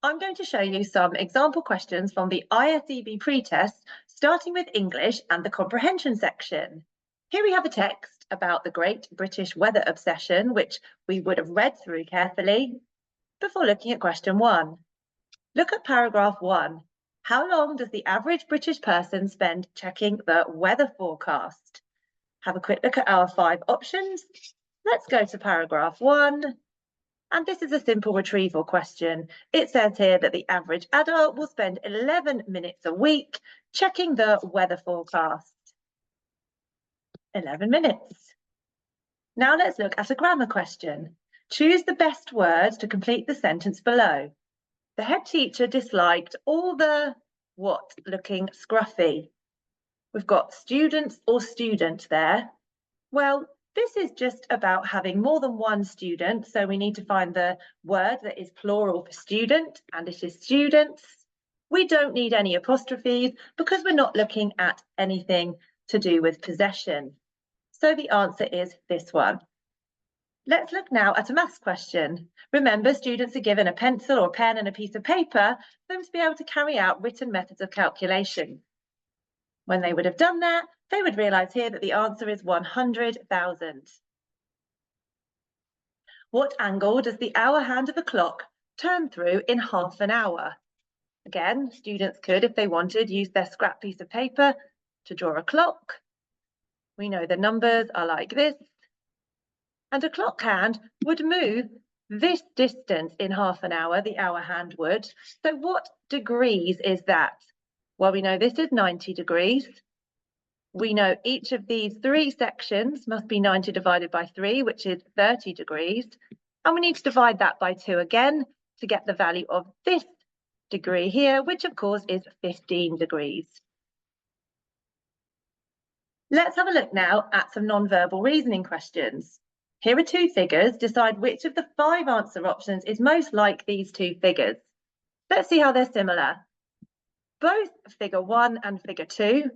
I'm going to show you some example questions from the ISEB pre-test, starting with English and the comprehension section. Here we have a text about the Great British Weather Obsession, which we would have read through carefully before looking at question 1. Look at paragraph 1. How long does the average British person spend checking the weather forecast? Have a quick look at our 5 options. Let's go to paragraph 1. And this is a simple retrieval question. It says here that the average adult will spend 11 minutes a week checking the weather forecast. 11 minutes. Now let's look at a grammar question. Choose the best words to complete the sentence below. The head teacher disliked all the what looking scruffy. We've got students or student there. Well, this is just about having more than one student, so we need to find the word that is plural for student, and it is students. We don't need any apostrophes because we're not looking at anything to do with possession. So the answer is this one. Let's look now at a maths question. Remember, students are given a pencil or pen and a piece of paper for them to be able to carry out written methods of calculation. When they would have done that, they would realise here that the answer is 100,000. What angle does the hour hand of a clock turn through in half an hour? Again, students could, if they wanted, use their scrap piece of paper to draw a clock. We know the numbers are like this. And a clock hand would move this distance in half an hour, the hour hand would. So what degrees is that? Well, we know this is 90 degrees. We know each of these 3 sections must be 90 divided by 3, which is 30 degrees. And we need to divide that by 2 again to get the value of this degree here, which of course is 15 degrees. Let's have a look now at some non-verbal reasoning questions. Here are 2 figures. Decide which of the 5 answer options is most like these 2 figures. Let's see how they're similar. Both figure 1 and figure 2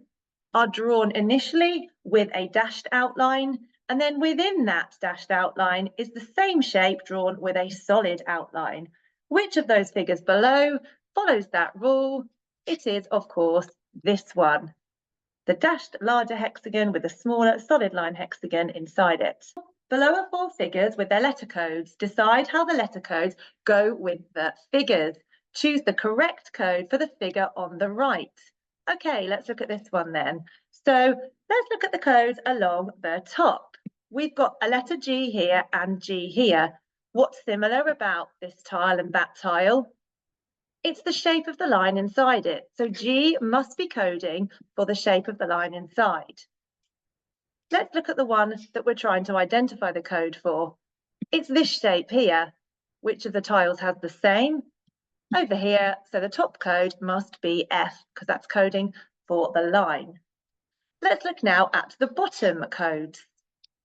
are drawn initially with a dashed outline, and then within that dashed outline is the same shape drawn with a solid outline. Which of those figures below follows that rule? It is, of course, this one. The dashed larger hexagon with a smaller solid line hexagon inside it. Below are 4 figures with their letter codes. Decide how the letter codes go with the figures. Choose the correct code for the figure on the right. Okay, let's look at this one then. So let's look at the codes along the top. We've got a letter G here and G here. What's similar about this tile and that tile? It's the shape of the line inside it. So G must be coding for the shape of the line inside. Let's look at the one that we're trying to identify the code for. It's this shape here. Which of the tiles has the same? Over here, so the top code must be F because that's coding for the line. Let's look now at the bottom codes.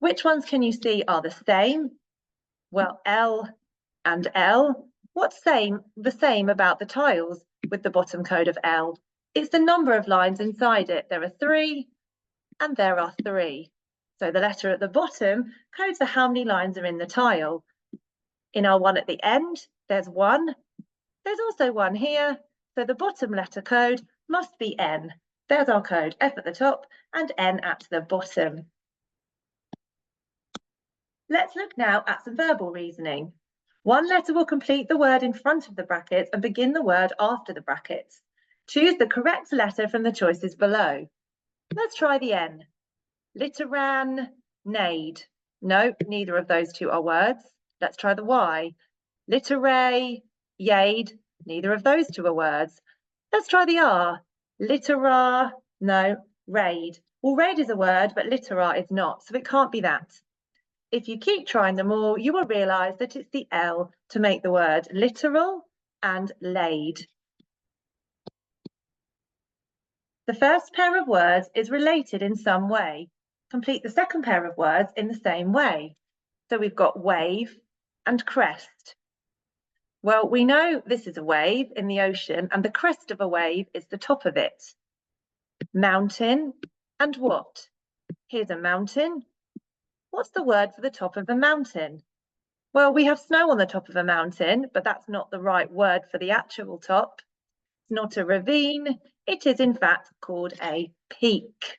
Which ones can you see are the same? Well, L and L. What's the same about the tiles with the bottom code of L? It's the number of lines inside it. There are 3 and there are 3. So the letter at the bottom codes for how many lines are in the tile. In our one at the end, there's 1. There's also 1 here, so the bottom letter code must be N. There's our code, F at the top and N at the bottom. Let's look now at some verbal reasoning. One letter will complete the word in front of the brackets and begin the word after the brackets. Choose the correct letter from the choices below. Let's try the N. Literan, nade. No, neither of those 2 are words. Let's try the Y. Literae, yade. Neither of those 2 are words. Let's try the R. Litera, no, raid. Well, raid is a word, but litera is not, so it can't be that. If you keep trying them all, you will realise that it's the L to make the word literal and laid. The first pair of words is related in some way. Complete the second pair of words in the same way. So we've got wave and crest. Well, we know this is a wave in the ocean and the crest of a wave is the top of it. Mountain and what? Here's a mountain. What's the word for the top of the mountain? Well, we have snow on the top of a mountain, but that's not the right word for the actual top. It's not a ravine. It is in fact called a peak.